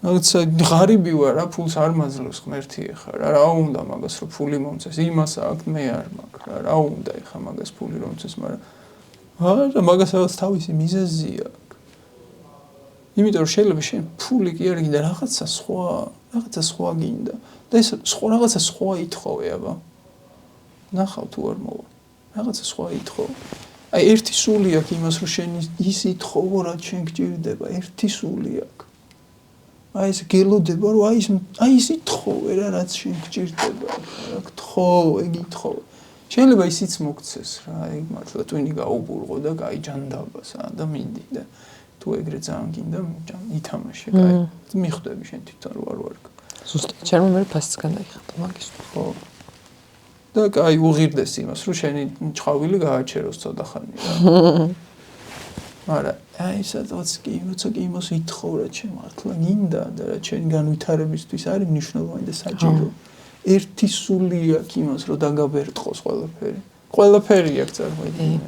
რაღაცა ღარიბი ვარ რა ფულს არ მაძლევს ღმერთი ეხა რა უნდა მაგას რომ ფული მომწეს იმას აქვს მე არ მაქვს რა უნდა ეხა მაგას ფული რომ მომწეს მაგრამ მაგას რაღაც თავისი მიზეზი აქვს იმიტომ რომ შეიძლება შენ ფული კი არ გინდა რაღაცა სხვა გინდა და ეს რაღაცა სხვა ითხოვე აბა ნახავ თუ არ მოვა რაღაცა სხვა ითხოვე აი ერთი სული აქვს იმას რომ შენ ის ითხოვო რა შენ გჭირდება ერთი სული აქვს აი ეს გელოდება რომ აი ის ითხოვე რა რაც შენ გჭირდება რა გთხოვე გითხოვე შეიძლება ისიც მოგცეს რა აი მართლა twini გაუბურღო და კაი ჯანდაბასა და მინდი და თუ ეგრე ძალიან გინდა ითამაშე კაი მიხვდები შენ თვითონ რო არ ვარ ზუსტად ჩემო მე ფასიც განაიხატა მაგის ხო და კაი უღირდეს იმას რომ შენი ჭხავილი გააჩეროს ცოტა ხანი რა მაგრამ აი სადღაც კი იმას ითხოვ რა ჩემ მართლა გინდა და რა ჩემი განვითარებისთვის არის მნიშვნელოვანი და საჭირო ერთი სული აქვს იმას რომ დაგაბერტყოს ყველაფერი აქვს წარმოიდგინე